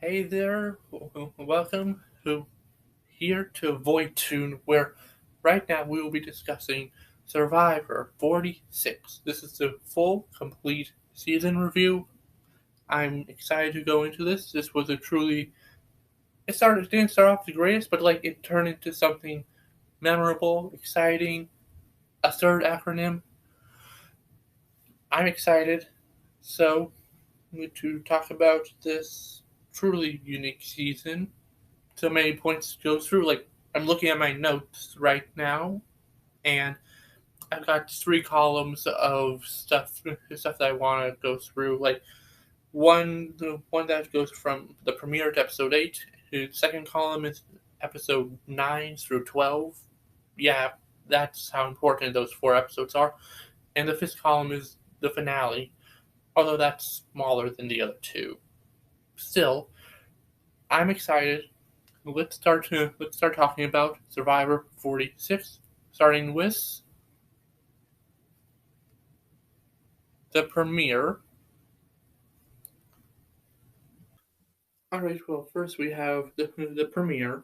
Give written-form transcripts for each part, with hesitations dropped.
Hey there, welcome here to Void Tune, where right now we will be discussing Survivor 46. This is the full, complete season review. I'm excited to go into this. This was a truly it didn't start off the greatest, but it turned into something memorable, exciting. A third acronym. I'm excited. So, to talk about this truly unique season. So many points to go through. I'm looking at my notes right now, and I've got three columns of stuff that I want to go through. The one that goes from the premiere to episode 8. The second column is episode 9 through 12. Yeah, that's how important those four episodes are. And the fifth column is the finale, although that's smaller than the other two. Still, I'm excited. Let's start talking about Survivor 46, starting with the premiere. All right. Well, first we have the premiere.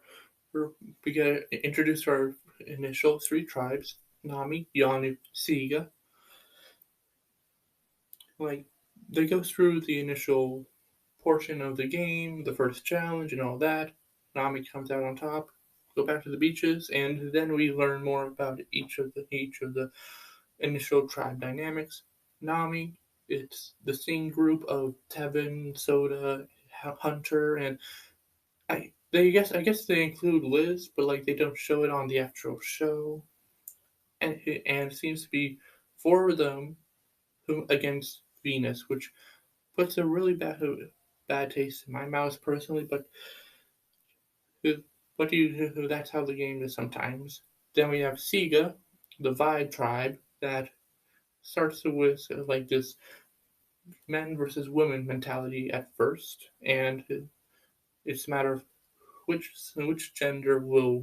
We get introduced to our initial three tribes: Nami, Yanu, Siga. Like they go through the initial portion of the game, the first challenge, and all that. Nami comes out on top. Go back to the beaches, and then we learn more about each of the initial tribe dynamics. Nami, it's the same group of Tevin, Soda, Hunter, and I guess they include Liz, but they don't show it on the actual show, and it seems to be four of them who against Venus, which puts a really bad taste in my mouth personally. But that's how the game is sometimes. Then we have Siga, the Vibe tribe that starts with this men versus women mentality at first, and it's a matter of which gender will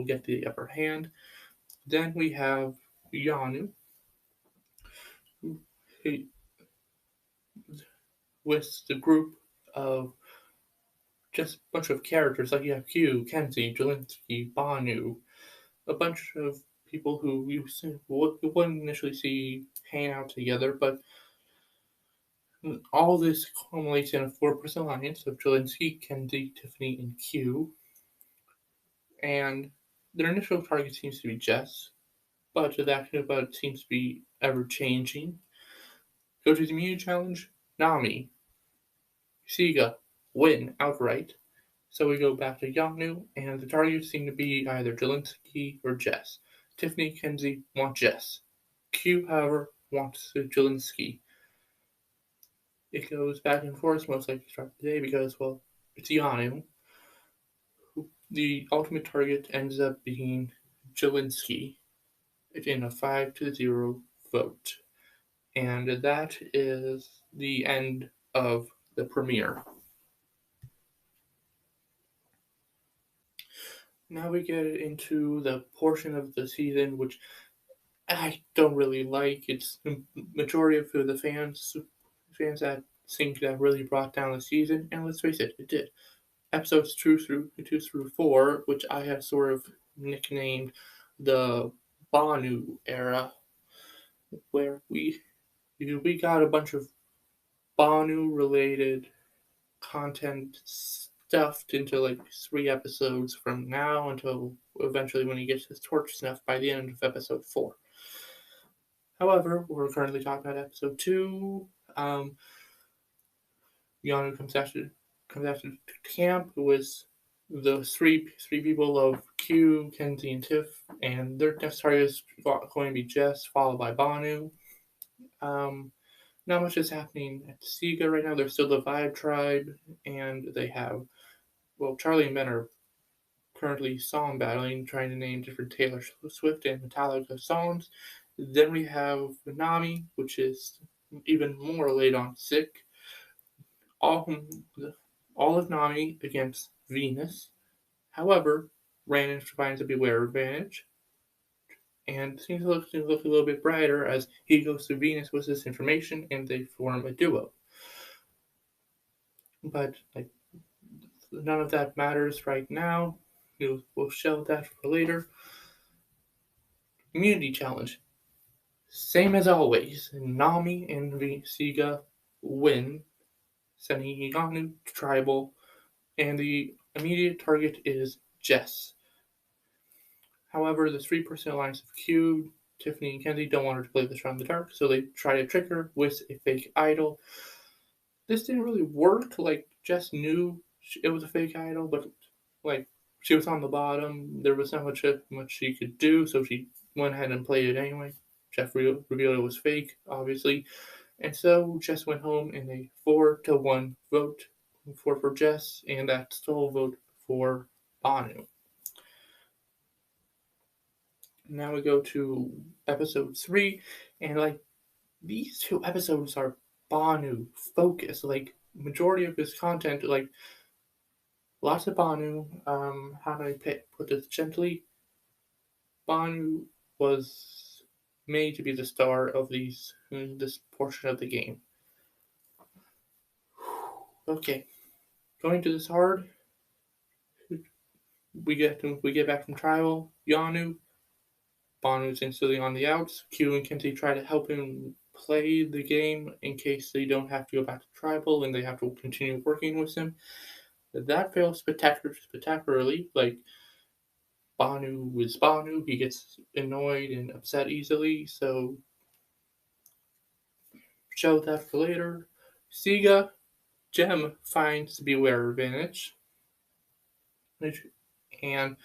get the upper hand. Then we have Yanu, who, with the group of just a bunch of characters like you have Q, Kenzie, Jelinski, Banu, a bunch of people who wouldn't initially see hang out together, but all this culminates in a four-person alliance of Jelinski, Kenzie, Tiffany, and Q. And their initial target seems to be Jess, but it seems to be ever changing. Go to the immunity challenge, Nami, Siga win outright. So we go back to Yanu, and the targets seem to be either Jelinski or Jess. Tiffany, Kenzie want Jess. Q, however, wants Jelinski. It goes back and forth most likely throughout the day because, well, it's Yanu. The ultimate target ends up being Jelinski in a 5-0 vote. And that is the end of the premiere. Now we get into the portion of the season which I don't really like. It's the majority of the fans that think that really brought down the season, and let's face it did. Episodes two through four, which I have sort of nicknamed the Banu era, where we got a bunch of Banu related content stuffed into three episodes from now until eventually when he gets his torch snuff by the end of episode 4. However, we're currently talking about episode 2. Yano comes after camp with the three people of Q, Kenzie, and Tiff, and their next target is going to be Jess, followed by Banu. Not much is happening at Siga right now. They're still the Vibe tribe, and they have, well, Charlie and Ben are currently song battling, trying to name different Taylor Swift and Metallica songs. Then we have Nami, which is even more laid on sick. All, all of Nami against Venus. However, Rand finds a beware advantage, and seems to look a little bit brighter as he goes to Venus with this information, and they form a duo. But none of that matters right now. We'll shelve that for later. Immunity challenge. Same as always. Nami and Siga win, sending Higanu to tribal, and the immediate target is Jess. However, the 3% alliance of Q, Tiffany, and Kenzie don't want her to play this round in the dark, so they try to trick her with a fake idol. This didn't really work. Like, Jess knew it was a fake idol, but like she was on the bottom. There was not much she could do, so she went ahead and played it anyway. Jeff revealed it was fake, obviously, and so Jess went home in a 4-1 vote for Jess, and that stole vote for Banu. Now we go to episode 3, and like these 2 episodes are Banu focused. Like majority of his content, like lots of Banu. How do I put this gently? Banu was made to be the star of this portion of the game. Okay, going to this hard. We get back from trial. Yanu, Banu's instantly on the outs. Q and Kenzie try to help him play the game in case they don't have to go back to tribal and they have to continue working with him. That fails spectacularly. Like Banu is Banu, he gets annoyed and upset easily, so show that for later. Siga, Gem finds the Beware advantage, and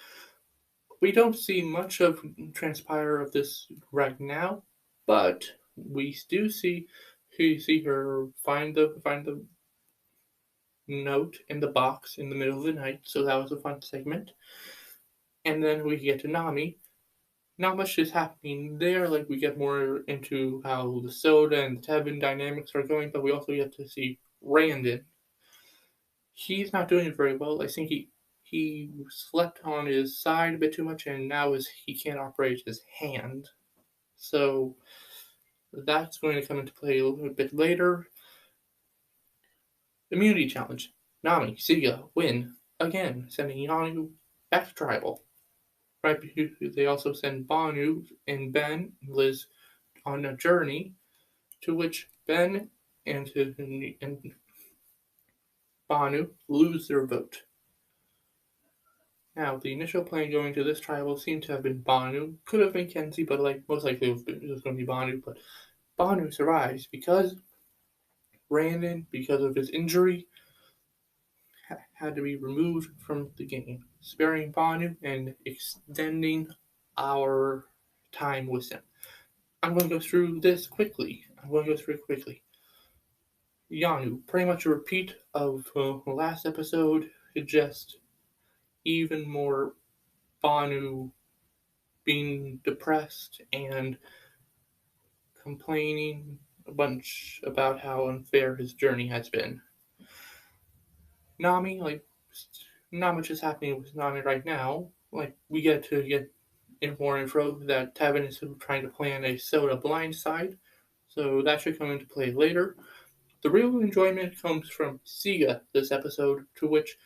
we don't see much of transpire of this right now, but we do see her find the note in the box in the middle of the night, so that was a fun segment. And then we get to Nami. Not much is happening there. Like we get more into how the Soda and the Tevin dynamics are going, but we also get to see Randon. He's not doing it very well. I think he slept on his side a bit too much, and now he can't operate his hand. So that's going to come into play a little bit later. Immunity challenge. Nami, Siga, win again, sending Yanu back to tribal. Right, they also send Banu and Ben and Liz on a journey to which Ben and Banu lose their vote. Now, the initial plan going to this tribal seemed to have been Banu. Could have been Kenzie, but like most likely it was going to be Banu. But Banu survives because Brandon, because of his injury, had to be removed from the game, sparing Banu and extending our time with him. I'm going to go through this quickly. Yanu, pretty much a repeat of the last episode, just even more Banu being depressed and complaining a bunch about how unfair his journey has been. Nami, like, not much is happening with Nami right now. Like, we get more info that Tevin is trying to plan a Soda blindside, so that should come into play later. The real enjoyment comes from Siga this episode, to which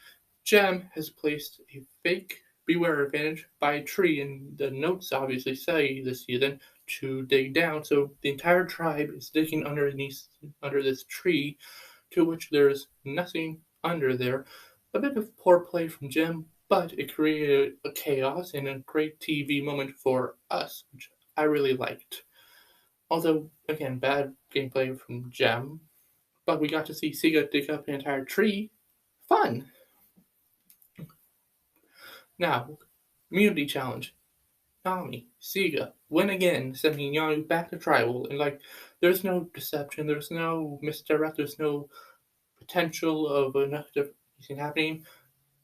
Gem has placed a fake Beware advantage by a tree, and the notes obviously say this season to dig down, so the entire tribe is digging under this tree, to which there's nothing under there. A bit of poor play from Gem, but it created a chaos and a great TV moment for us, which I really liked. Although, again, bad gameplay from Gem, but we got to see Siga dig up an entire tree. Fun! Now, immunity challenge. Nami, Siga, win again, sending Yanu back to tribal. And like, there's no deception, there's no misdirect, there's no potential of anything happening.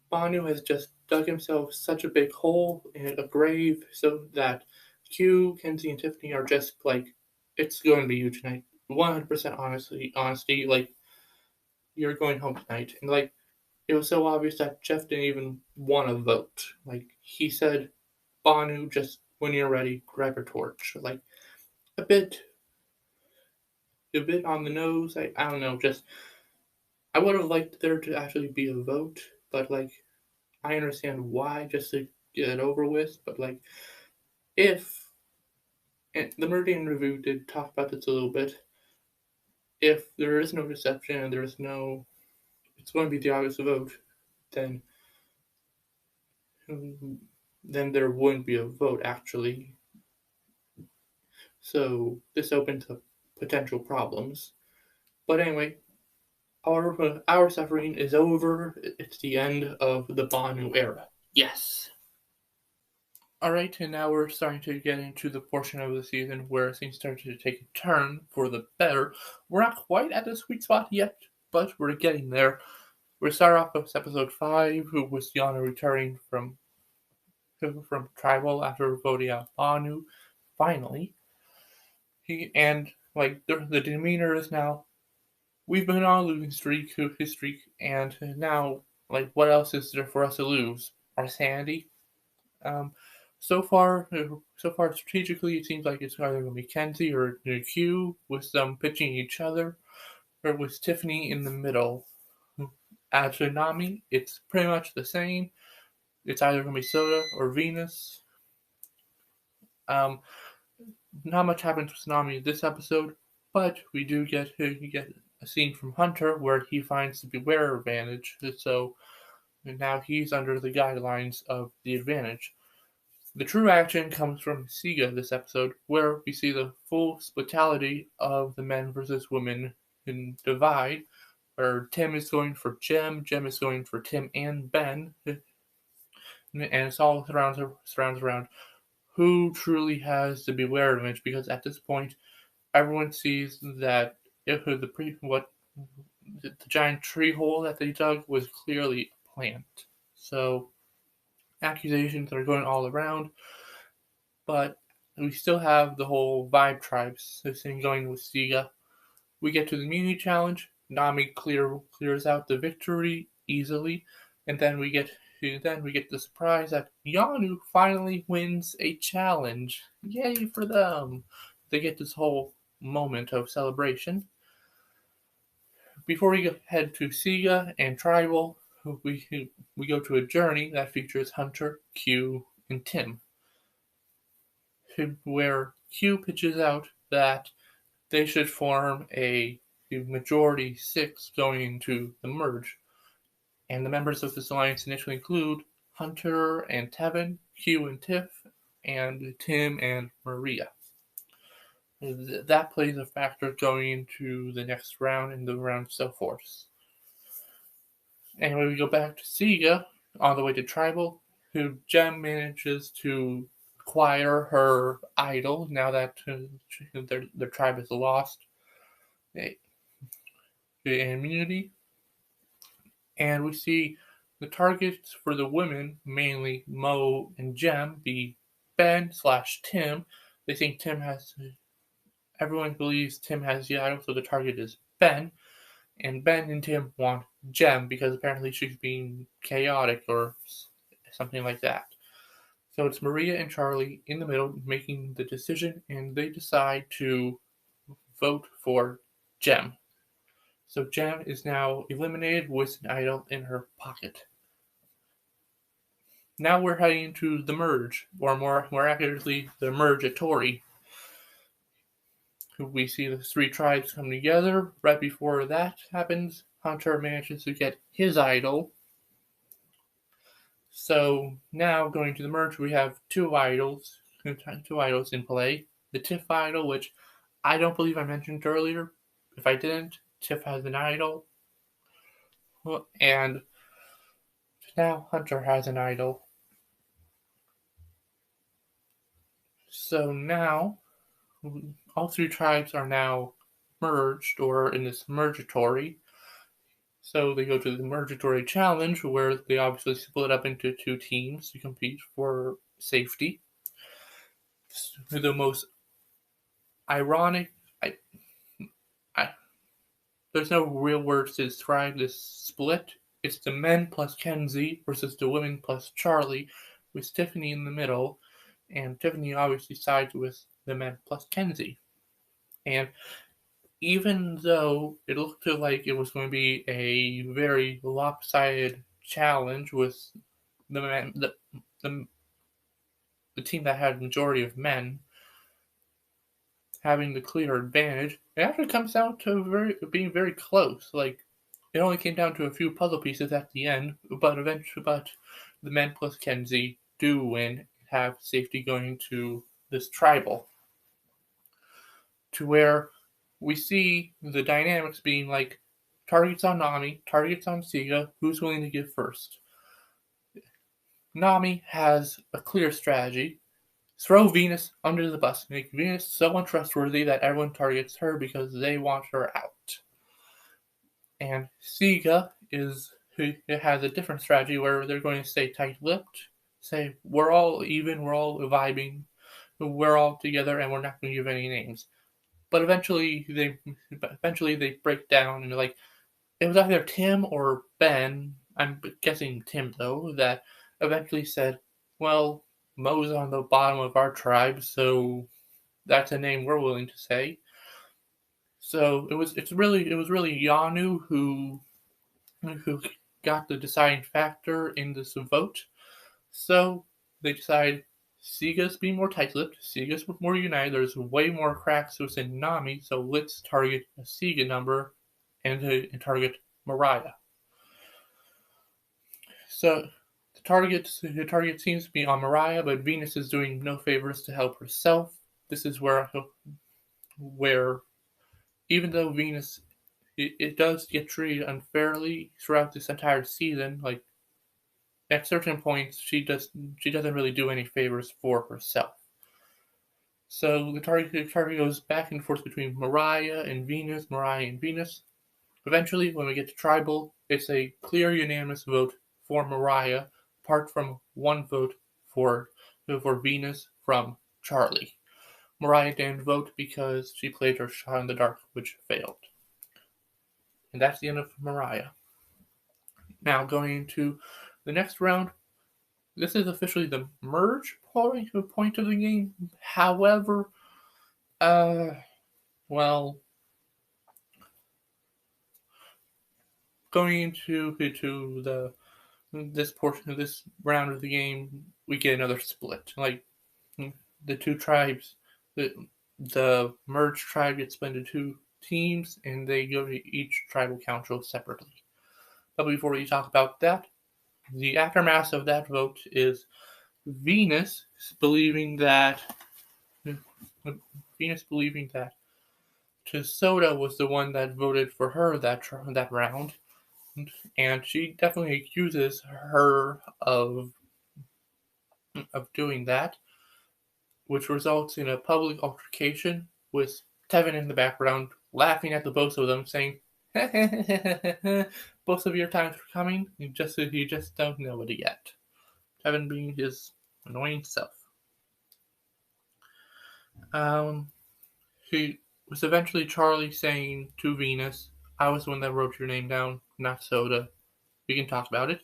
Banu has just dug himself such a big hole in a grave so that Q, Kenzie, and Tiffany are just like, it's going to be you tonight. 100% honesty, like, you're going home tonight. And like, it was so obvious that Jeff didn't even want to vote. Like, he said, Banu, just when you're ready, grab your torch. Like, a bit on the nose. I don't know, just, I would have liked there to actually be a vote, but like I understand why, just to get it over with. But like if and the Meridian Review did talk about this a little bit. If there is no deception and there's no, it's going to be the obvious vote, then then there wouldn't be a vote actually. So this opens up potential problems. But anyway, our suffering is over. It's the end of the Banu era. Yes. Alright, and now we're starting to get into the portion of the season where things start to take a turn for the better. We're not quite at the sweet spot yet, but we're getting there. We start off with episode 5, who was Yana returning from tribal after voting out Banu. Finally, the demeanor is now. We've been on a losing streak, his streak, and now like what else is there for us to lose? Our sanity. Um, so far strategically, it seems like it's either going to be Kenzie or Q with them pitching each other, or with Tiffany in the middle. As for Nami, it's pretty much the same. It's either going to be Soda or Venus. Not much happens with Nami this episode, but we do get a scene from Hunter where he finds the Beware advantage. So now he's under the guidelines of the advantage. The true action comes from Siga this episode, where we see the full splitality of the men versus women in divide, where Tim is going for Jem is going for Tim and Ben, and it's all surrounds around who truly has the Beware advantage, because at this point, everyone sees that if the giant tree hole that they dug was clearly a plant. So accusations are going all around, but we still have the whole Vibe Tribes thing going with Siga. We get to the Immunity Challenge. Nami clears out the victory easily, and then we get the surprise that Yanu finally wins a challenge. Yay for them! They get this whole moment of celebration. Before we head to Siga and Tribal, we go to a journey that features Hunter, Q, and Tim, where Q pitches out that they should form a majority 6 going into the merge. And the members of this alliance initially include Hunter and Tevin, Q and Tiff, and Tim and Maria. That plays a factor going into the next round and the round so forth. Anyway, we go back to Siga on the way to Tribal, who Jem manages to acquire her idol now that their tribe is lost immunity. And we see the targets for the women, mainly Mo and Jem, be Ben/Tim. They think everyone believes Tim has the idol, so the target is Ben. And Ben and Tim want Jem because apparently she's being chaotic or something like that. So it's Maria and Charlie in the middle making the decision, and they decide to vote for Jem. So Jem is now eliminated with an idol in her pocket. Now we're heading into the merge, or more accurately, the mergatory. We see the 3 tribes come together. Right before that happens, Hunter manages to get his idol. So now going to the merge, we have 2 idols in play. The Tiff idol, which I don't believe I mentioned earlier. If I didn't, Tiff has an idol. And now Hunter has an idol. So now all 3 tribes are now merged, or in this mergatory. So they go to the mergatory challenge, where they obviously split up into 2 teams to compete for safety. The most ironic, there's no real words to describe this split. It's the men plus Kenzie versus the women plus Charlie, with Tiffany in the middle, and Tiffany obviously sides with the men plus Kenzie. And even though it looked like it was going to be a very lopsided challenge with the team that had majority of men having the clear advantage, it actually comes down to being very close. Like, it only came down to a few puzzle pieces at the end, but the men plus Kenzie do win, have safety going to this tribal, to where we see the dynamics being like targets on Nami, targets on Siga, who's willing to give first. Nami has a clear strategy. Throw Venus under the bus. Make Venus so untrustworthy that everyone targets her because they want her out. And Siga has a different strategy where they're going to stay tight-lipped, say we're all even, we're all vibing, we're all together, and we're not going to give any names. But eventually they break down and they're like, it was either Tim or Ben, I'm guessing Tim though, that eventually said, well, Mo's on the bottom of our tribe, so that's a name we're willing to say. So it was really Yanu who got the deciding factor in this vote. So they decided Siga's being more tight-lipped, Siga's more united, there's way more cracks within Nami, so let's target a Siga number and target Mariah. So the target seems to be on Mariah, but Venus is doing no favors to help herself. This is where even though Venus it does get treated unfairly throughout this entire season, like at certain points she doesn't really do any favors for herself. So the target goes back and forth between Mariah and Venus. Eventually, when we get to tribal, it's a clear unanimous vote for Mariah, apart from one vote for Venus from Charlie. Mariah didn't vote because she played her shot in the dark, which failed. And that's the end of Mariah. Now, going into the next round, this is officially the merge point of the game. However, going into this portion of this round of the game, we get another split. Like, the two tribes, the merged tribe gets split into two teams, and they go to each tribal council separately. But before we talk about that, the aftermath of that vote is Venus believing that Tesota was the one that voted for her that round, and she definitely accuses her of doing that, which results in a public altercation with Tevin in the background laughing at the both of them, saying, both of your times are coming, you just don't know it yet. Tevin being his annoying self. He was eventually Charlie saying to Venus, I was the one that wrote your name down, not Soda. We can talk about it.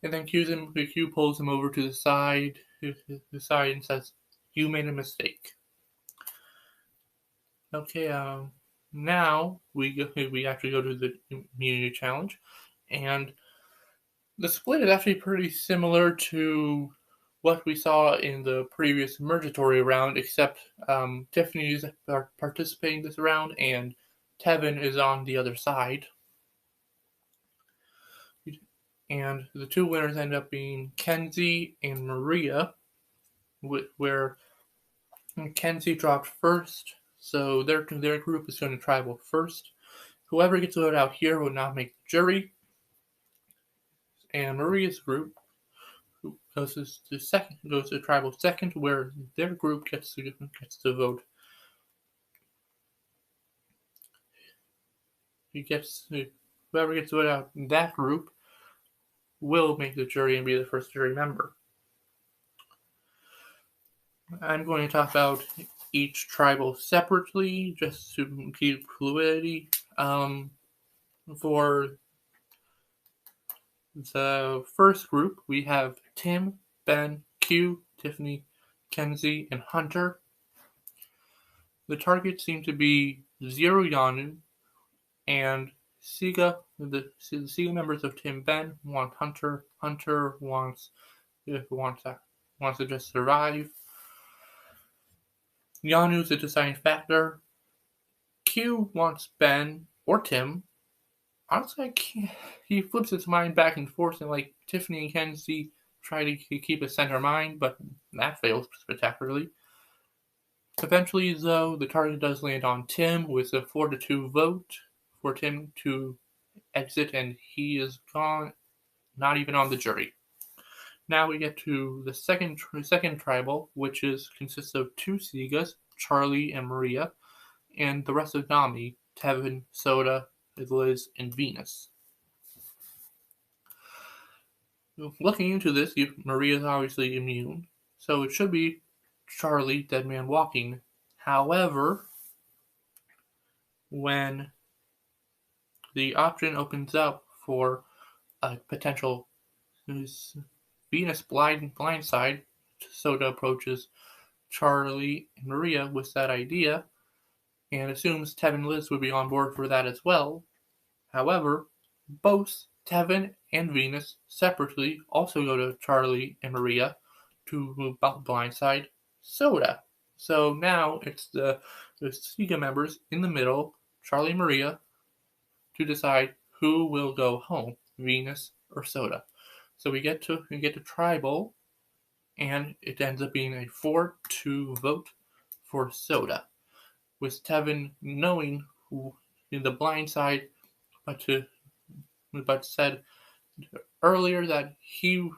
And then Q pulls him over to the side and says, you made a mistake. Okay, now we actually go to the immunity challenge, and the split is actually pretty similar to what we saw in the previous mergatory round, except Tiffany is participating this round, and Tevin is on the other side. And the two winners end up being Kenzie and Maria, where Kenzie dropped first, so their group is going to tribal first. Whoever gets voted out here will not make the jury. And Maria's group goes to tribal second, where their group gets to vote. Whoever gets voted out in that group will make the jury and be the first jury member. I'm going to talk about each tribal separately, just to keep fluidity. For the first group, we have Tim, Ben, Q, Tiffany, Kenzie, and Hunter. The targets seem to be Zero Yanu and Sega, the Sega members of Team Ben want Hunter. Hunter wants to just survive. Yanu's a deciding factor. Q wants Ben or Tim. Honestly, he flips his mind back and forth, and like Tiffany and Kenzie try to keep a center mind, but that fails spectacularly. Eventually, though, the target does land on Tim with a 4-2 vote for Tim to exit, and he is gone, not even on the jury. Now we get to the second tribal, which consists of 2 Segas, Charlie and Maria, and the rest of Nami, Tevin, Soda, Liz, and Venus. Looking into this, Maria is obviously immune, so it should be Charlie, Dead Man Walking. However, when the option opens up for a potential Venus blindside, Soda approaches Charlie and Maria with that idea and assumes Tevin and Liz would be on board for that as well. However, both Tevin and Venus separately also go to Charlie and Maria to blindside Soda. So now it's the Sega members in the middle, Charlie and Maria, to decide who will go home, Venus or Soda. So we get to tribal, and it ends up being a 4-2 vote for Soda, with Tevin knowing who in the blind side, but said earlier that he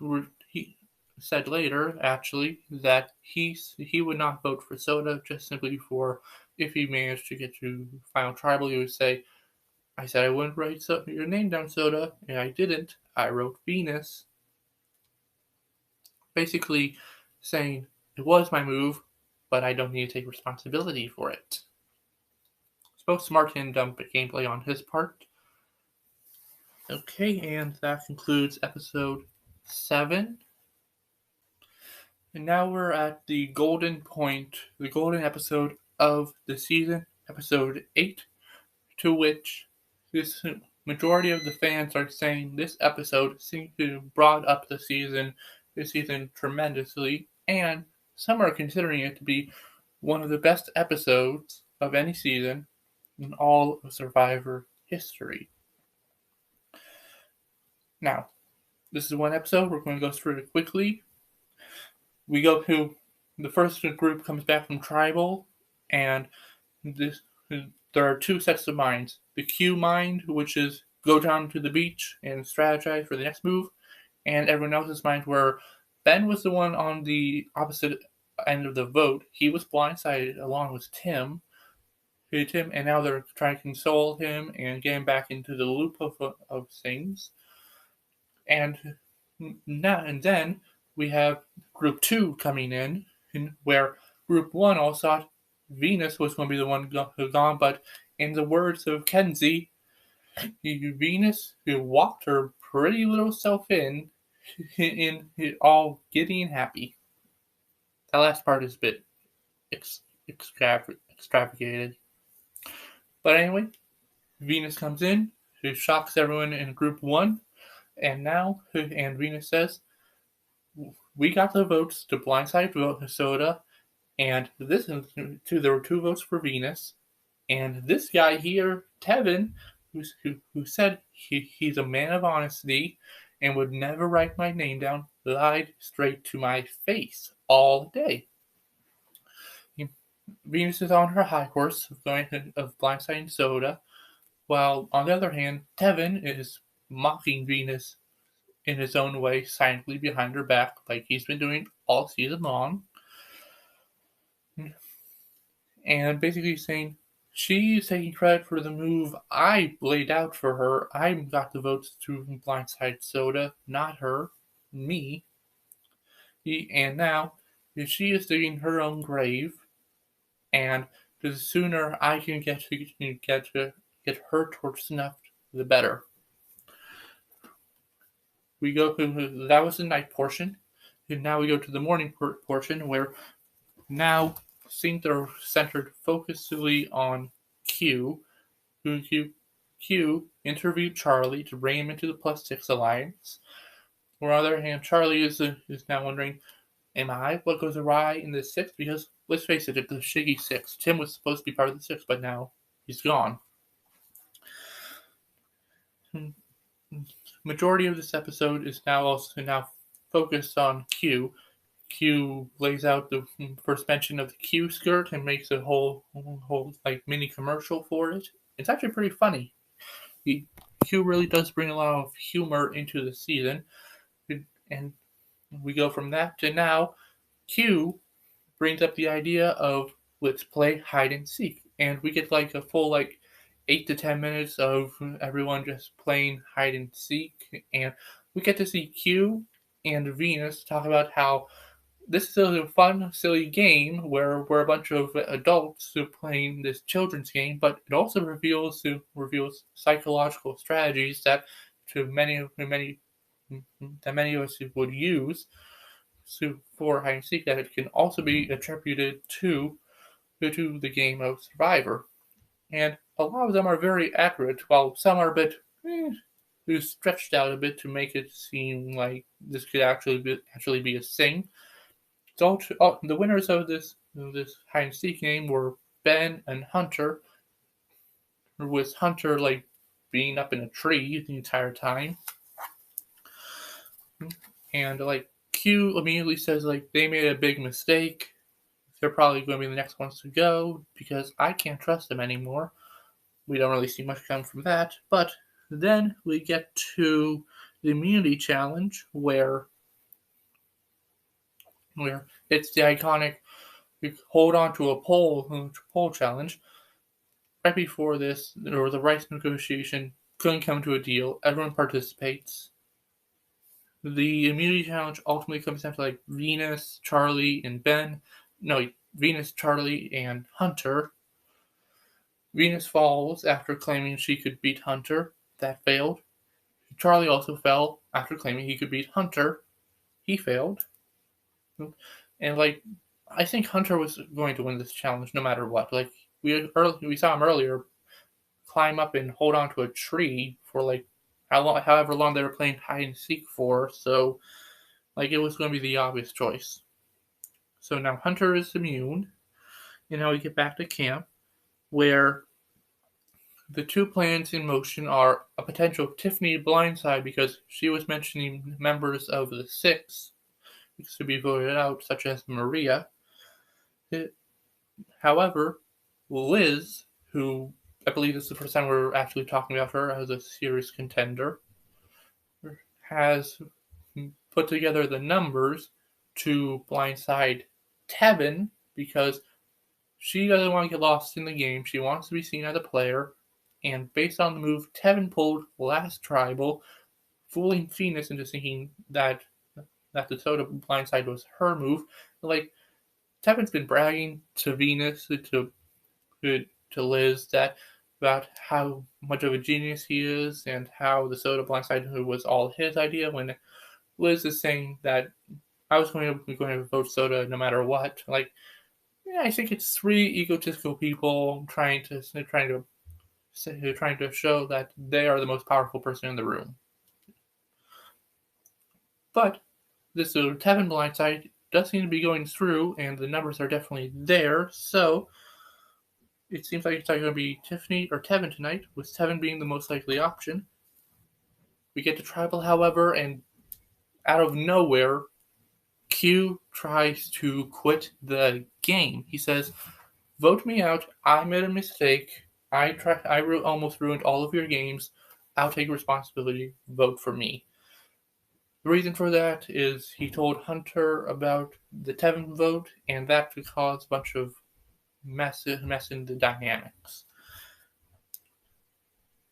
said later actually that he would not vote for Soda, just simply for if he managed to get to final tribal, he would say, I said I wouldn't write your name down, Soda, and I didn't. I wrote Venus. Basically saying it was my move, but I don't need to take responsibility for it. It's both smart and dumb gameplay on his part. Okay, and that concludes episode 7. And now we're at the golden point, the golden episode of the season, episode 8, to which this majority of the fans are saying this episode seems to have brought up this season tremendously, and some are considering it to be one of the best episodes of any season in all of Survivor history. Now, this is one episode. We're going to go through it quickly. We go to the first group comes back from tribal, and there are 2 sets of minds. The Q mind, which is go down to the beach and strategize for the next move, and everyone else's mind, where Ben was the one on the opposite end of the vote. He was blindsided along with Tim, and now they're trying to console him and get him back into the loop of things. And then we have Group 2 coming in where Group 1 all thought Venus was going to be the one who gone, but in the words of Kenzie, Venus walked her pretty little self in all giddy and happy. That last part is a bit extravagated. But anyway, Venus comes in, she shocks everyone in Group 1, and Venus says, we got the votes to blindside Soda, and there were 2 votes for Venus, and this guy here, Tevin, who said he's a man of honesty and would never write my name down, lied straight to my face all day. Venus is on her high horse of blindsiding Soda, while on the other hand, Tevin is mocking Venus in his own way, silently behind her back, like he's been doing all season long, and basically saying she's taking credit for the move I laid out for her. I got the votes to blindside Soda, not her, me. And now she is digging her own grave, and the sooner I can get her torch snuffed, the better. That was the night portion, and now we go to the morning portion, where now things are centered focusly on Q, Q interviewed Charlie to bring him into the Plus Six Alliance. On the other hand, Charlie is now wondering, am I what goes awry in the Six? Because let's face it, it's the Shiggy Six. Tim was supposed to be part of the Six, but now he's gone. Majority of this episode is now focused on Q. Q lays out the first mention of the Q skirt and makes a whole like mini commercial for it. It's actually pretty funny. Q really does bring a lot of humor into the season, and we go from that to now. Q brings up the idea of let's play hide and seek, and we get like a full 8 to 10 minutes of everyone just playing hide and seek, and we get to see Q and Venus talk about how this is a fun, silly game where we're a bunch of adults who are playing this children's game, but it also reveals psychological strategies that many of us would use for hide and seek, that it can also be attributed to the game of Survivor. And a lot of them are very accurate, while some are a bit stretched out a bit to make it seem like this could actually be a thing. So the winners of this hide and seek game were Ben and Hunter, with Hunter being up in a tree the entire time. And Q immediately says they made a big mistake. They're probably going to be the next ones to go because I can't trust them anymore. We don't really see much come from that. But then we get to the immunity challenge where it's the iconic hold on to a pole challenge. Right before this, there was a rights negotiation, couldn't come to a deal. Everyone participates. The immunity challenge ultimately comes down to Venus, Charlie, and Ben. No, Venus, Charlie, and Hunter. Venus falls after claiming she could beat Hunter. That failed. Charlie also fell after claiming he could beat Hunter. He failed. And I think Hunter was going to win this challenge no matter what. We saw him earlier climb up and hold on to a tree for however long they were playing hide and seek for. So it was going to be the obvious choice. So now Hunter is immune, and now we get back to camp, where the two plans in motion are a potential Tiffany blindside because she was mentioning members of the Six to be voted out, such as Maria. However, Liz, who I believe this is the first time we're actually talking about her as a serious contender, has put together the numbers to blindside Tevin because she doesn't want to get lost in the game. She wants to be seen as a player. And based on the move Tevin pulled last tribal, fooling Venus into thinking that the soda blindside was her move, Tevin's been bragging to Venus, to Liz, about how much of a genius he is and how the soda blindside was all his idea, when Liz is saying that I was going to vote soda no matter what. I think it's three egotistical people trying to show that they are the most powerful person in the room. But this Tevin blindside does seem to be going through, and the numbers are definitely there. So it seems like it's either going to be Tiffany or Tevin tonight, with Tevin being the most likely option. We get to tribal, however, and out of nowhere, Q tries to quit the game. He says, "Vote me out. I made a mistake. I almost ruined all of your games. I'll take responsibility. Vote for me." The reason for that is he told Hunter about the Tevin vote, and that could cause a bunch of mess in the dynamics.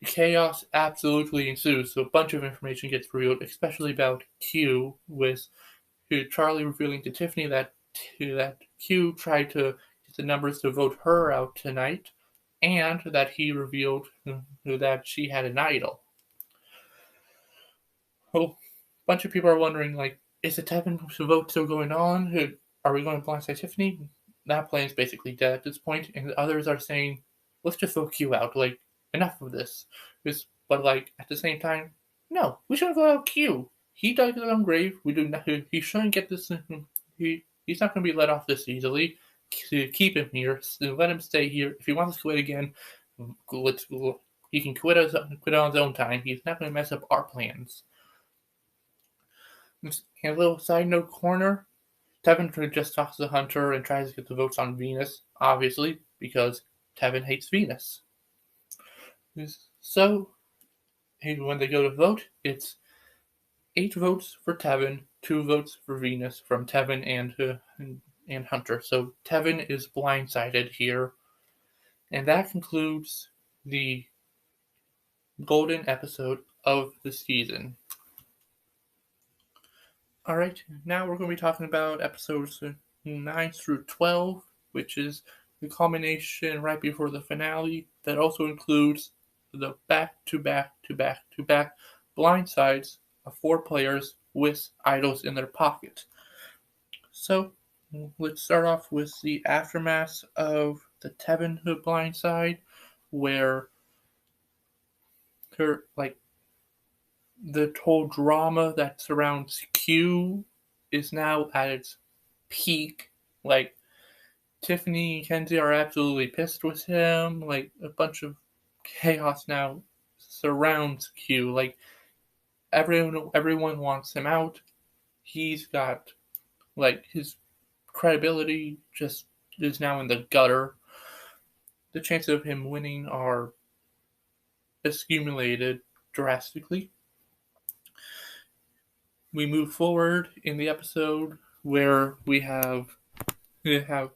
Chaos absolutely ensues, so a bunch of information gets revealed, especially about Q, with Charlie revealing to Tiffany that Q tried to get the numbers to vote her out tonight, and that he revealed that she had an idol. A bunch of people are wondering, is the Tevin vote still going on? Are we going to blindside Tiffany? That plan is basically dead at this point, and others are saying, let's just vote Q out. Enough of this. But like at the same time, no, we shouldn't vote out Q. He dug his own grave. We do not. He shouldn't get this. He's not going to be let off this easily. To keep him here, let him stay here. If he wants to quit again, he can quit on his own time. He's not going to mess up our plans. And a little side note corner. Tevin just talks to Hunter and tries to get the votes on Venus, obviously, because Tevin hates Venus. So, when they go to vote, it's 8 votes for Tevin, 2 votes for Venus from Tevin and Hunter. So Tevin is blindsided here. And that concludes the golden episode of the season. Alright, now we're going to be talking about episodes 9 through 12, which is the culmination right before the finale. That also includes the back-to-back-to-back-to-back blindsides of 4 players with idols in their pocket. So, let's start off with the aftermath of the Tevin blindside, where the whole drama that surrounds Q is now at its peak. Like, Tiffany and Kenzie are absolutely pissed with him. Like, a bunch of chaos now surrounds Q. Like, everyone wants him out. He's got, like, his credibility just is now in the gutter. The chances of him winning are accumulated drastically. We move forward in the episode where we have the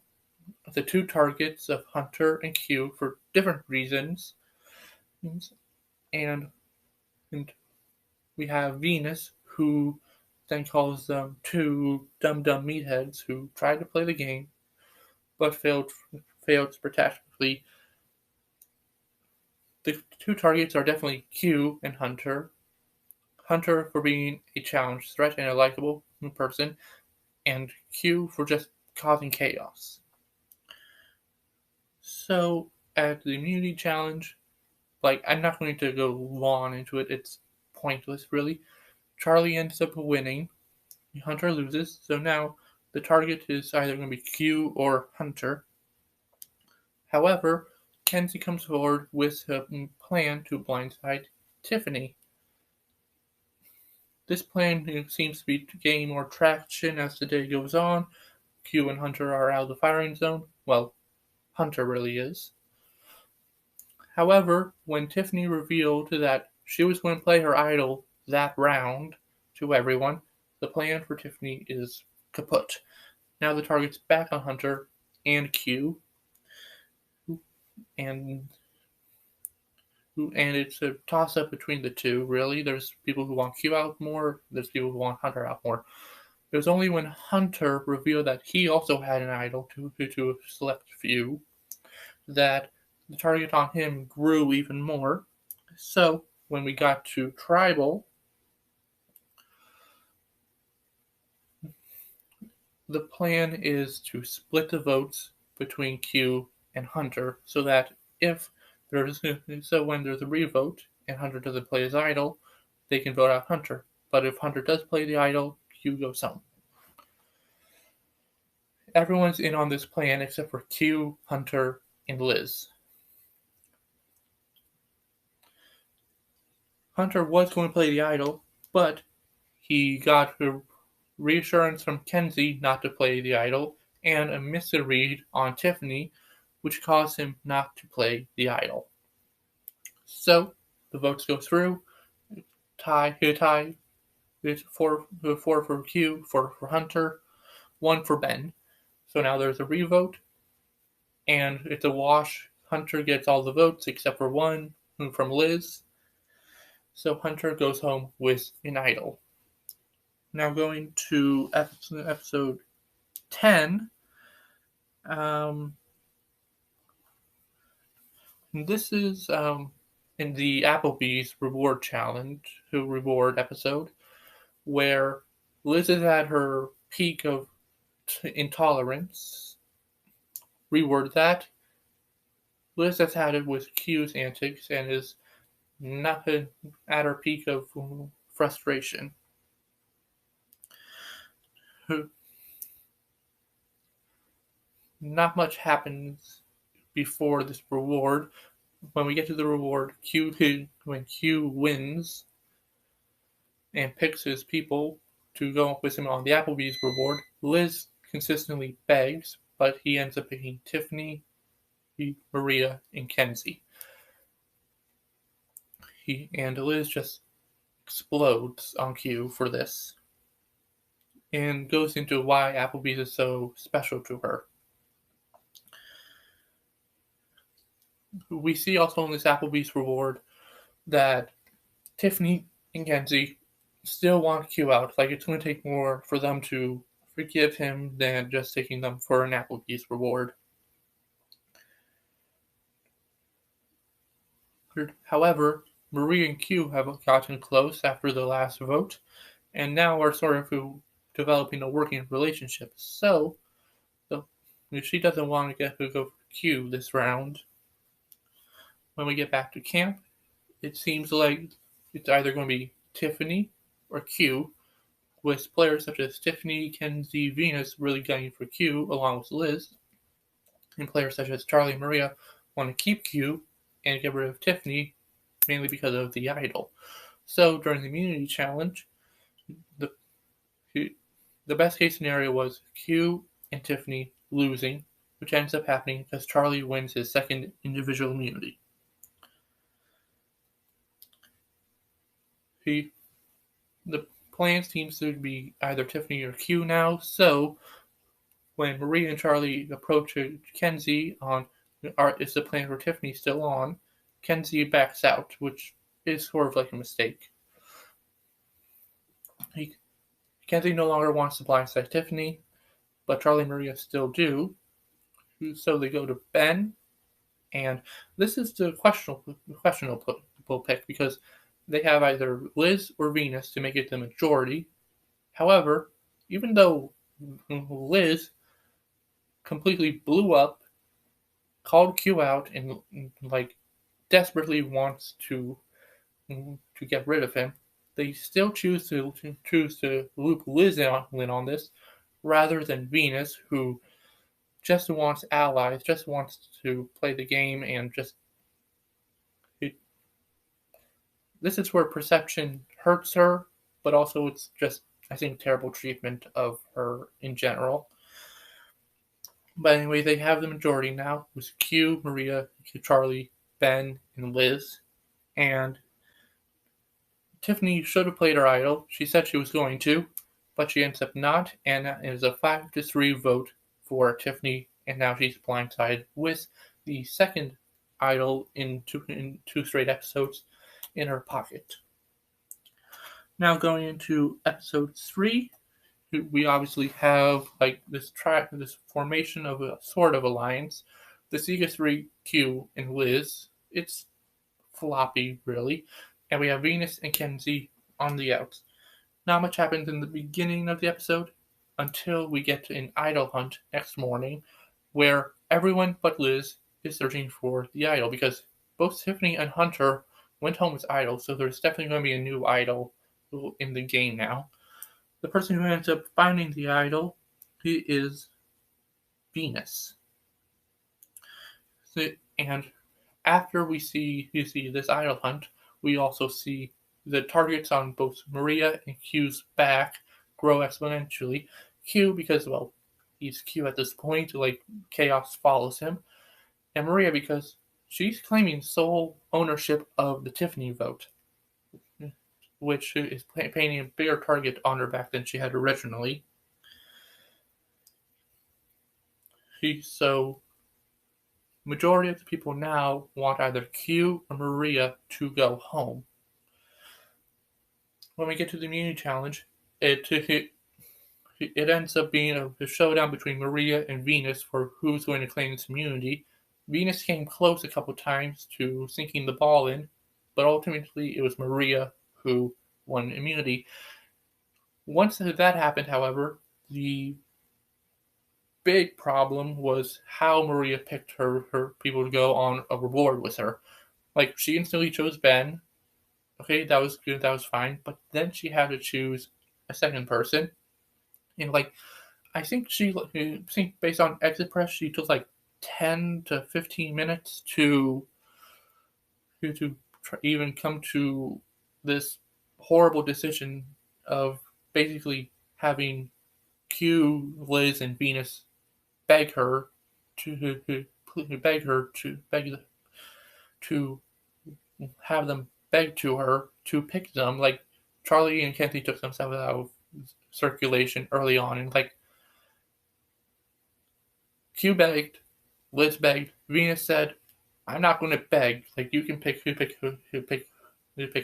2 targets of Hunter and Q for different reasons, and we have Venus, who then calls them 2 dumb meatheads who tried to play the game but failed spectacularly. The 2 targets are definitely Q and Hunter. Hunter for being a challenge threat and a likable person, and Q for just causing chaos. So, at the immunity challenge, I'm not going to go long into it, it's pointless really. Charlie ends up winning, Hunter loses, so now the target is either going to be Q or Hunter. However, Kenzie comes forward with a plan to blindside Tiffany. This plan seems to be gaining more traction as the day goes on. Q and Hunter are out of the firing zone. Well, Hunter really is. However, when Tiffany revealed that she was going to play her idol that round to everyone, the plan for Tiffany is kaput. Now the target's back on Hunter and Q, and it's a toss-up between the 2, really. There's people who want Q out more, there's people who want Hunter out more. It was only when Hunter revealed that he also had an idol to a select few that the target on him grew even more. So, when we got to Tribal, the plan is to split the votes between Q and Hunter so that when there's a revote and Hunter doesn't play his idol, they can vote out Hunter. But if Hunter does play the idol, Q goes home. Everyone's in on this plan except for Q, Hunter, and Liz. Hunter was going to play the idol, but he got a reassurance from Kenzie not to play the idol and a misread on Tiffany, which caused him not to play the idol. So, the votes go through. Tie. It's 4 for Q, 4 for Hunter, 1 for Ben. So now there's a revote, and it's a wash. Hunter gets all the votes except for 1 from Liz. So Hunter goes home with an idol. Now going to episode 10. This is in the Applebee's reward episode, where Liz is at her peak of intolerance. Reword that. Liz has had it with Q's antics and is not at her peak of frustration. Not much happens before this reward. When we get to the reward, when Q wins and picks his people to go with him on the Applebee's reward, Liz consistently begs, but he ends up picking Tiffany, Maria, and Kenzie. And Liz just explodes on Q for this and goes into why Applebee's is so special to her. We see also in this Applebee's reward that Tiffany and Kenzie still want Q out. Like, it's going to take more for them to forgive him than just taking them for an Applebee's reward. However, Marie and Q have gotten close after the last vote, and now are sort of developing a working relationship. So, she doesn't want to get to go for Q this round. When we get back to camp, it seems like it's either going to be Tiffany or Q, with players such as Tiffany, Kenzie, Venus really gunning for Q along with Liz, and players such as Charlie and Maria want to keep Q and get rid of Tiffany, mainly because of the idol. So during the immunity challenge, the best case scenario was Q and Tiffany losing, which ends up happening because Charlie wins his second individual immunity. The plan seems to be either Tiffany or Q now, so when Maria and Charlie approach Kenzie on is the plan for Tiffany still on, Kenzie backs out, which is sort of like a mistake. Kenzie no longer wants to blindside Tiffany, but Charlie and Maria still do. So they go to Ben, and this is the questionable pick because they have either Liz or Venus to make it the majority. However, even though Liz completely blew up, called Q out, and like desperately wants to get rid of him, they still choose to loop Liz in on this rather than Venus, who just wants allies, just wants to play the game, and this is where perception hurts her, but also it's just, I think, terrible treatment of her in general. But anyway, they have the majority now with Q, Maria, Charlie, Ben, and Liz. And Tiffany should have played her idol. She said she was going to, but she ends up not, and it is a 5-3 vote for Tiffany, and now she's blindsided with the second idol in two straight episodes in her pocket. Now going into episode 3, we obviously have like this formation of a sort of alliance. The Sega 3, Q, and Liz. It's floppy, really. And we have Venus and Kenzie on the outs. Not much happens in the beginning of the episode until we get to an idol hunt next morning, where everyone but Liz is searching for the idol, because both Tiffany and Hunter went home with idols, so there's definitely going to be a new idol in the game now. The person who ends up finding the idol is Venus. And after we see this idol hunt, we also see the targets on both Maria and Q's back grow exponentially. Q, because, well, he's Q at this point, like chaos follows him. And Maria, because she's claiming sole ownership of the Tiffany vote, which is painting a bigger target on her back than she had originally. So, majority of the people now want either Q or Maria to go home. When we get to the immunity challenge, it ends up being a showdown between Maria and Venus for who's going to claim this immunity. Venus came close a couple times to sinking the ball in, but ultimately it was Maria who won immunity. Once that happened, however, the big problem was how Maria picked her people to go on a reward with her. Like, she instantly chose Ben, Okay, that was good, that was fine. But then she had to choose a second person. And like, I think based on exit press, she took like 10 to 15 minutes to even come to this horrible decision of basically having Q, Liz, and Venus beg her to have them beg to her to pick them. Like Charlie and Kenzie took themselves out of circulation early on, and like Q begged, Liz begged, Venus said, "I'm not going to beg. Like you can pick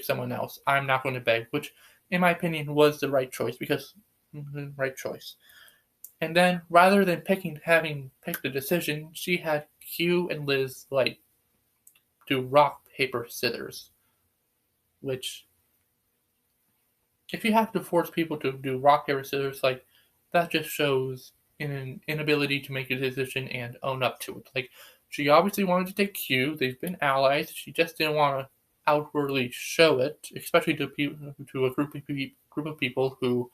someone else. I'm not going to beg," which, in my opinion, was the right choice because right choice. And then rather than having picked a decision, she had Q and Liz like do rock paper scissors, which if you have to force people to do rock paper scissors, like that just shows an inability to make a decision and own up to it. Like she obviously wanted to take Q. They've been allies. She just didn't want to outwardly show it, especially to a group of people who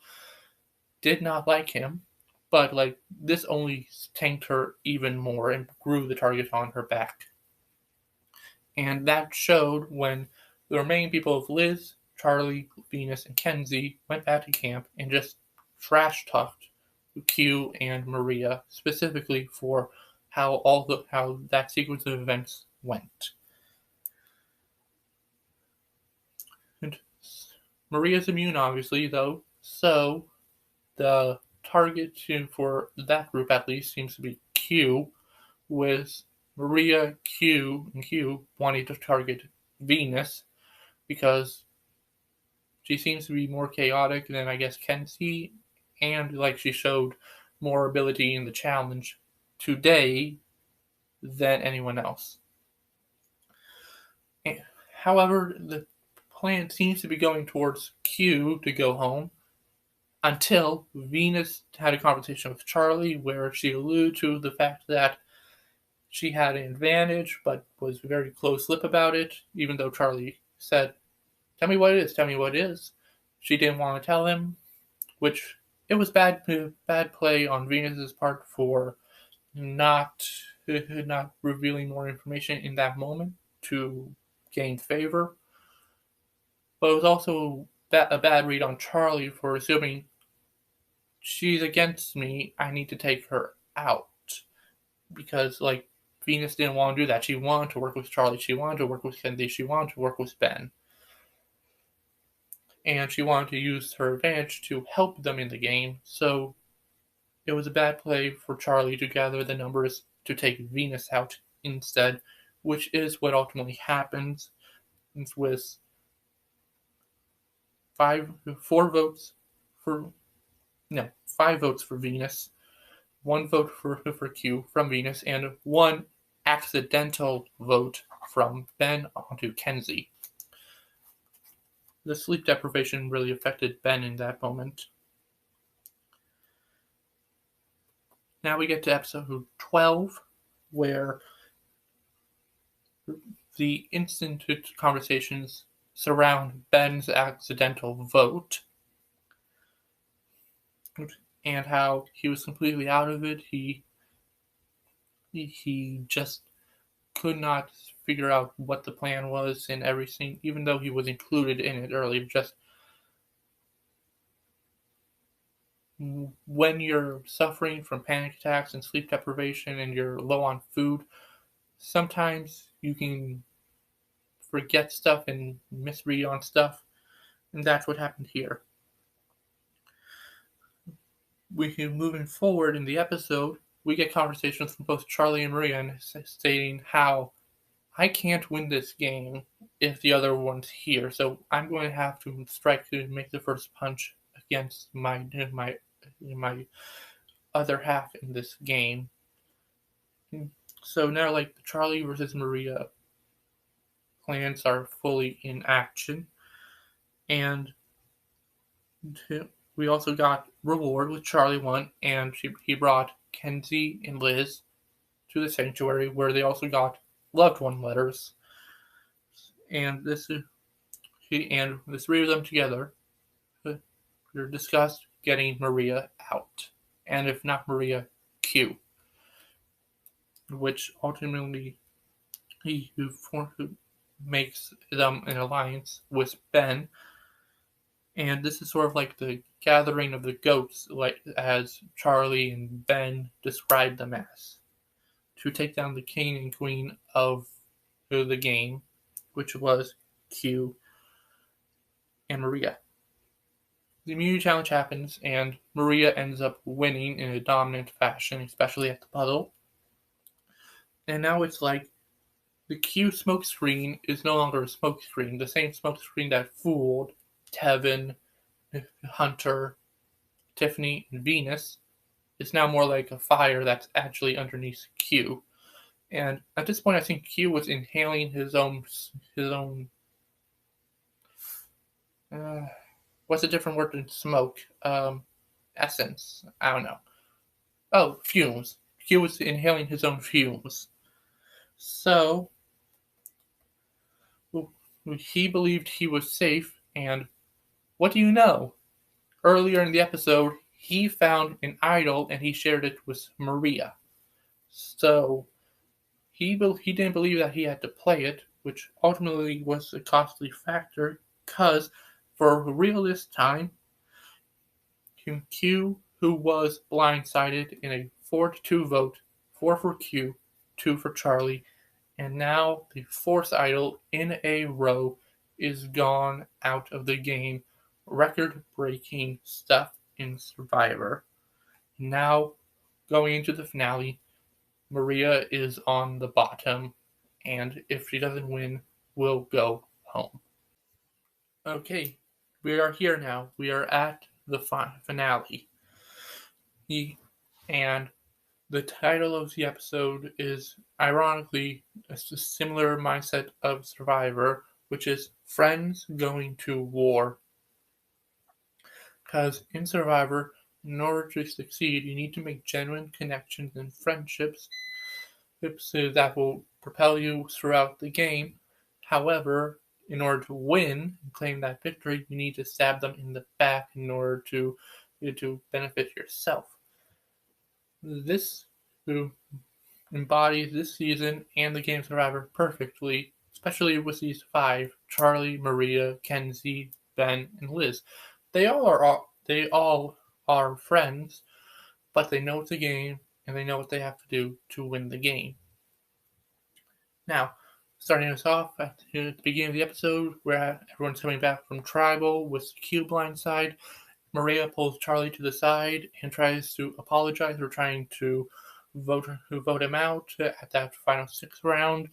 did not like him. But like this only tanked her even more and grew the target on her back. And that showed when the remaining people of Liz, Charlie, Venus, and Kenzie went back to camp and just trash talked Q and Maria specifically for how that sequence of events went. And Maria's immune, obviously, though, so the target for that group at least seems to be Q, with Maria, Q, and Q wanting to target Venus because she seems to be more chaotic than I guess Kenzie, and like she showed more ability in the challenge today than anyone else. However, the plan seems to be going towards Q to go home until Venus had a conversation with Charlie where she alluded to the fact that she had an advantage but was very close-lipped about it, even though Charlie said, "Tell me what it is, tell me what it is." She didn't want to tell him, which it was bad play on Venus's part for not revealing more information in that moment to gain favor. But it was also a bad read on Charlie for assuming she's against me, I need to take her out. Because like Venus didn't want to do that. She wanted to work with Charlie, she wanted to work with Kenzie, she wanted to work with Ben. And she wanted to use her advantage to help them in the game, so it was a bad play for Charlie to gather the numbers to take Venus out instead, which is what ultimately happens with 5 votes for Venus, 1 vote for Q from Venus, and 1 accidental vote from Ben onto Kenzie. The sleep deprivation really affected Ben in that moment. Now we get to episode 12, where the instant conversations surround Ben's accidental vote and how he was completely out of it. He just could not figure out what the plan was and everything, even though he was included in it earlier. Just when you're suffering from panic attacks and sleep deprivation and you're low on food, sometimes you can forget stuff and misread on stuff, and that's what happened here. Moving forward in the episode, we get conversations from both Charlie and Maria stating how I can't win this game if the other one's here, so I'm going to have to strike to make the first punch against my other half in this game. So now, like, the Charlie versus Maria plans are fully in action, and we also got reward with Charlie won, and he brought Kenzie and Liz to the sanctuary where they also got loved one letters. And and the three of them together discussed getting Maria out. And if not Maria, Q. Which ultimately who makes them an alliance with Ben. And this is sort of like the gathering of the goats, like as Charlie and Ben described them as, to take down the king and queen of the game, which was Q and Maria. The immunity challenge happens, and Maria ends up winning in a dominant fashion, especially at the puzzle. And now it's like the Q smokescreen is no longer a smokescreen. The same smokescreen that fooled Tevin, Hunter, Tiffany, and Venus is now more like a fire that's actually underneath Q. And at this point, I think Q was inhaling his own what's a different word than smoke? Essence. I don't know. Oh, fumes. Q was inhaling his own fumes. So he believed he was safe, and what do you know? Earlier in the episode, he found an idol and he shared it with Maria. So he didn't believe that he had to play it, which ultimately was a costly factor, because for real this time, Q, who was blindsided in a 4-2 vote, 4 for Q, 2 for Charlie, and now the fourth idol in a row is gone out of the game. Record-breaking stuff in Survivor. Now, going into the finale, Maria is on the bottom, and if she doesn't win, will go home. Okay, we are here now. We are at the finale. And the title of the episode is, ironically, a similar mindset of Survivor, which is Friends Going to War. Because in Survivor, in order to succeed, you need to make genuine connections and friendships that will propel you throughout the game. However, in order to win and claim that victory, you need to stab them in the back in order to benefit yourself. This embodies this season and the game Survivor perfectly, especially with these five: Charlie, Maria, Kenzie, Ben, and Liz. They all are friends, but they know it's a game and they know what they have to do to win the game. Now, starting us off at the beginning of the episode, where everyone's coming back from Tribal with the Q blindside, Maria pulls Charlie to the side and tries to apologize for trying to vote him out at that final sixth round.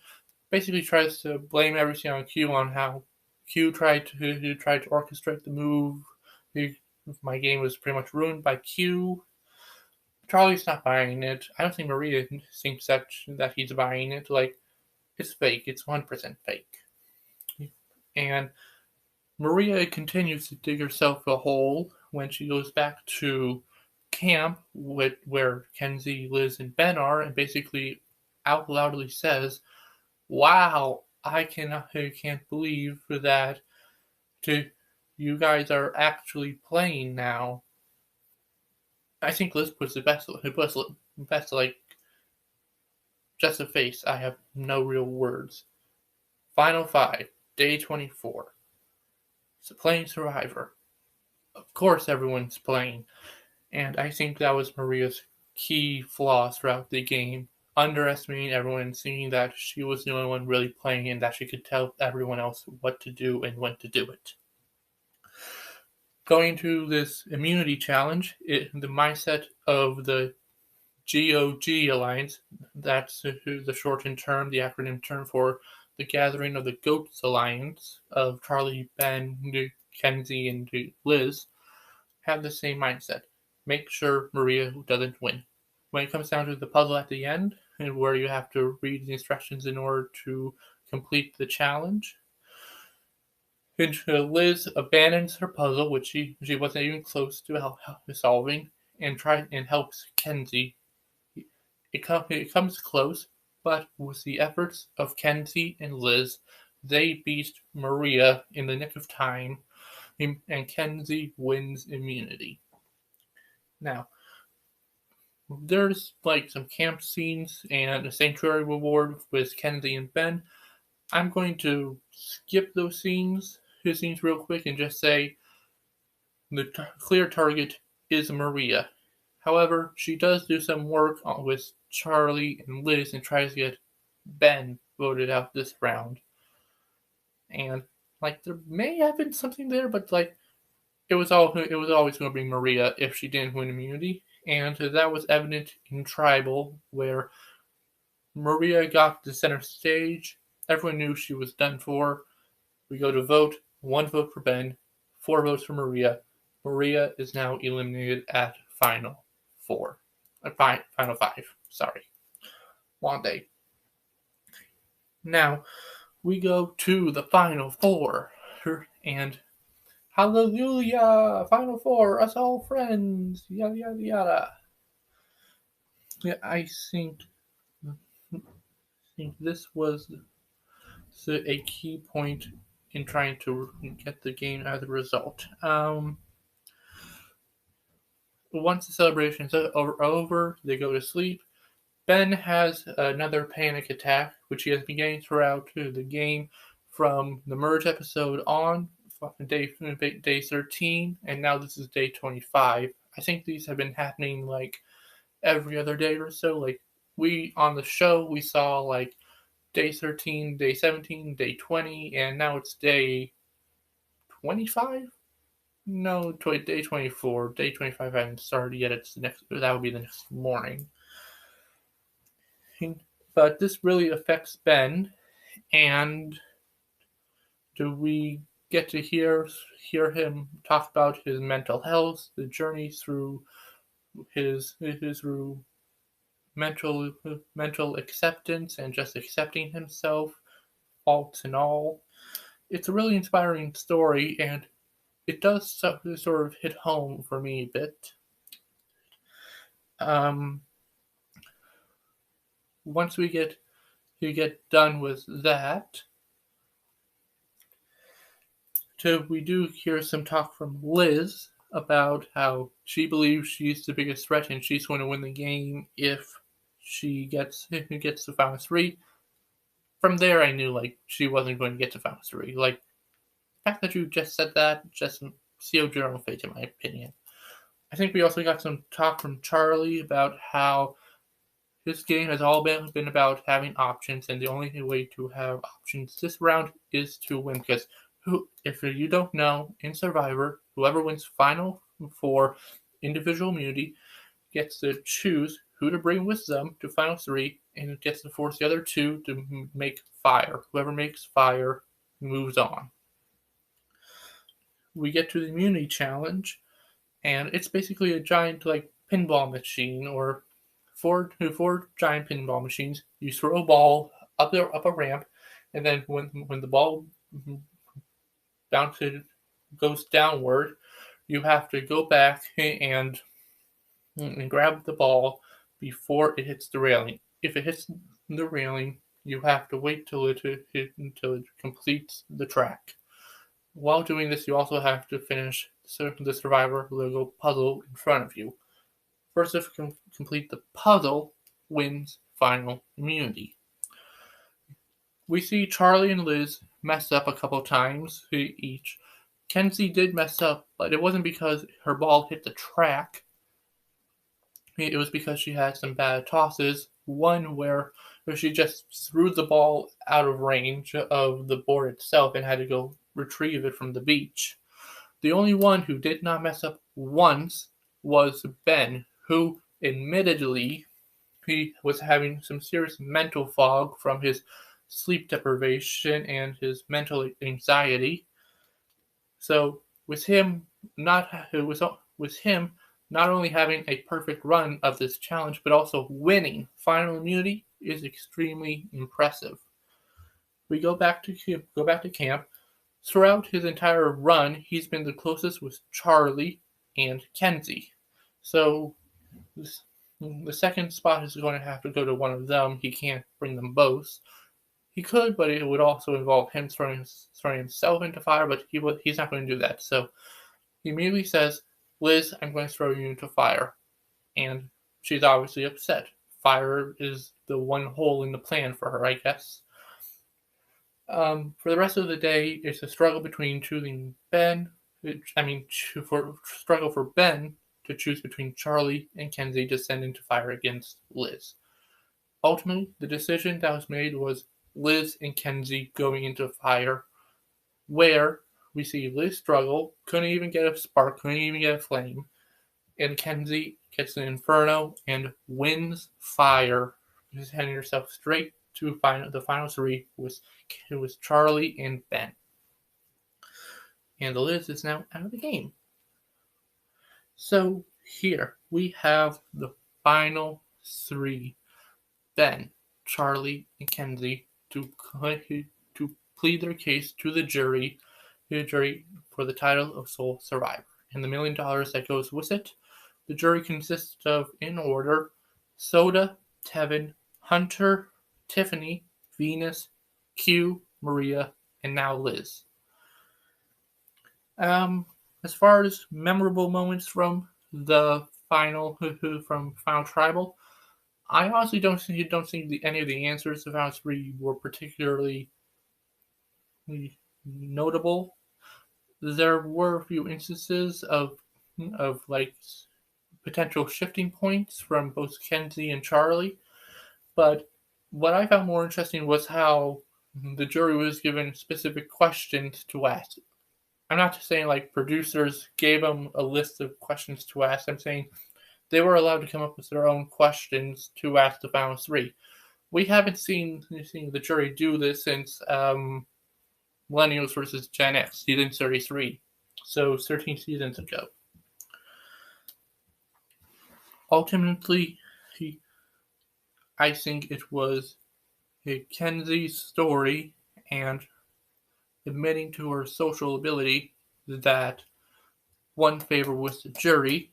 Basically tries to blame everything on Q, on how Q tried to orchestrate the move. My game was pretty much ruined by Q. Charlie's not buying it. I don't think Maria thinks that he's buying it. Like, it's fake. It's 100% fake. And Maria continues to dig herself a hole when she goes back to camp where Kenzie, Liz, and Ben are, and basically out loudly says, "Wow, I can't believe that you guys are actually playing now." I think Liz puts the best like, just a face. I have no real words. Final 5, day 24. So playing Survivor. Of course everyone's playing. And I think that was Maria's key flaw throughout the game. Underestimating everyone and thinking that she was the only one really playing and that she could tell everyone else what to do and when to do it. Going to this immunity challenge, the mindset of the GOG Alliance, that's the shortened term, the acronym term for the Gathering of the Goats Alliance of Charlie, Ben, Kenzie, and Liz, have the same mindset. Make sure Maria doesn't win. When it comes down to the puzzle at the end, and where you have to read the instructions in order to complete the challenge, Liz abandons her puzzle, which she wasn't even close to solving, and helps Kenzie. It comes close, but with the efforts of Kenzie and Liz, they beat Maria in the nick of time, and Kenzie wins immunity. Now, there's like some camp scenes and a sanctuary reward with Kenzie and Ben. I'm going to skip his scenes real quick, and just say the clear target is Maria. However, she does do some work with Charlie and Liz and tries to get Ben voted out this round. And like there may have been something there, but like it was always going to be Maria if she didn't win immunity, and that was evident in Tribal, where Maria got to center stage. Everyone knew she was done for. We go to vote. 1 vote for Ben, 4 votes for Maria. Maria is now eliminated at Final 4. Final 5. Sorry. Long day. Now, we go to the Final 4. And hallelujah! Final 4, us all friends! Yada yada yada. Yeah, I think this was a key point in trying to get the game as a result. Once the celebrations are over, they go to sleep. Ben has another panic attack, which he has been getting throughout the game from the merge episode on, day 13, and now this is day 25. I think these have been happening like every other day or so. Like we on the show, we saw like day 13, day 17, day 20, and now it's day 25? No, day 24. Day 25 hasn't started yet. That would be the next morning. But this really affects Ben, and do we get to hear him talk about his mental health, the journey through his mental acceptance and just accepting himself, faults and all. It's a really inspiring story, and it does sort of hit home for me a bit. Once we get done with that, we do hear some talk from Liz about how she believes she's the biggest threat and she's going to win the game if she gets to Final 3. From there, I knew like she wasn't going to get to Final 3. Like the fact that you just said that just sealed your own fate, in my opinion. I think we also got some talk from Charlie about how this game has all been about having options, and the only way to have options this round is to win. Because if you don't know, in Survivor, whoever wins Final 4 individual immunity gets to choose who to bring with them to Final 3, and it gets to force the other 2 to make fire. Whoever makes fire moves on. We get to the immunity challenge, and it's basically a giant like pinball machine, or four giant pinball machines. You throw a ball up a ramp, and then when the ball goes downward, you have to go back and grab the ball before it hits the railing. If it hits the railing, you have to wait until it completes the track. While doing this, you also have to finish the Survivor Lego puzzle in front of you. First to complete the puzzle wins final immunity. We see Charlie and Liz mess up a couple times each. Kenzie did mess up, but it wasn't because her ball hit the track. It was because she had some bad tosses. One where she just threw the ball out of range of the board itself and had to go retrieve it from the beach. The only one who did not mess up once was Ben, who admittedly he was having some serious mental fog from his sleep deprivation and his mental anxiety. So with him not only having a perfect run of this challenge, but also winning final immunity is extremely impressive. We go back to camp. Throughout his entire run, he's been the closest with Charlie and Kenzie. So the second spot is going to have to go to one of them. He can't bring them both. He could, but it would also involve him throwing himself into fire, but he's not going to do that. So he immediately says, Liz, I'm going to throw you into fire. And she's obviously upset. Fire is the one hole in the plan for her, I guess. For the rest of the day, it's a struggle between choosing Ben. Struggle for Ben to choose between Charlie and Kenzie to send into fire against Liz. Ultimately, the decision that was made was Liz and Kenzie going into fire, where we see Liz struggle, couldn't even get a spark, couldn't even get a flame, and Kenzie gets an inferno and wins fire, just heading herself straight to the final three with Charlie and Ben. And Liz is now out of the game. So here we have the final three: Ben, Charlie, and Kenzie to plead their case to the jury for the title of sole survivor and the $1 million that goes with it. The jury consists of, in order, Soda, Tevin, Hunter, Tiffany, Venus, Q, Maria, and now Liz. As far as memorable moments from the final tribal, I honestly don't think any of the answers to Final Three were particularly notable. There were a few instances of like potential shifting points from both Kenzie and Charlie, but what I found more interesting was how the jury was given specific questions to ask. I'm not just saying like producers gave them a list of questions to ask. I'm saying they were allowed to come up with their own questions to ask the final three. We haven't seen the jury do this since Millennials versus Gen X, season 33, so 13 seasons ago. Ultimately, I think it was Kenzie's story and admitting to her social ability that won favor with the jury,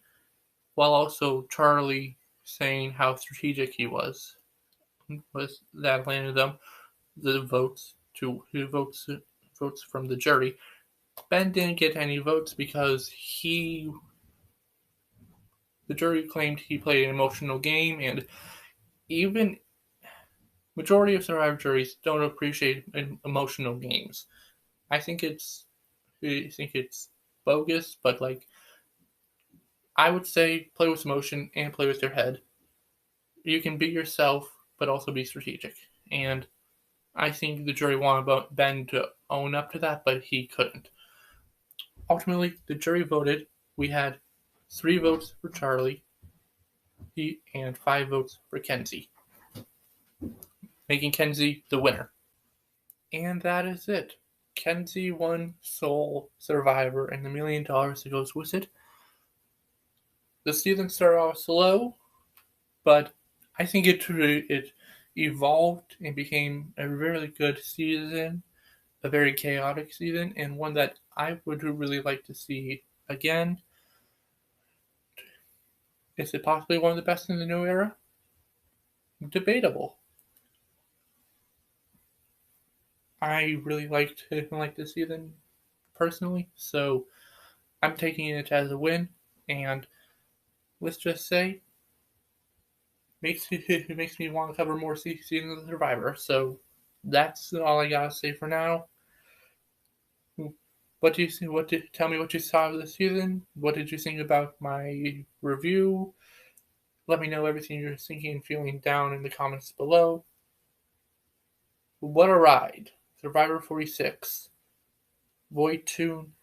while also Charlie saying how strategic he was that landed them the votes from the jury. Ben didn't get any votes because the jury claimed he played an emotional game, and even majority of survivor juries don't appreciate emotional games. I think it's bogus, but like I would say play with emotion and play with your head. You can be yourself, but also be strategic. And I think the jury wanted Ben to own up to that, but he couldn't. Ultimately, the jury voted. We had 3 votes for Charlie and 5 votes for Kenzie, making Kenzie the winner. And that is it. Kenzie won sole survivor and the $1 million that goes with it. The season started off slow, but I think it evolved and became a really good season, a very chaotic season, and one that I would really like to see again. Is it possibly one of the best in the new era? Debatable. I really liked this season personally, so I'm taking it as a win, and let's just say it makes me want to cover more seasons of Survivor. So that's all I gotta say for now. What do you see? Tell me what you saw this season? What did you think about my review? Let me know everything you're thinking and feeling down in the comments below. What a ride! Survivor 46. Void Tune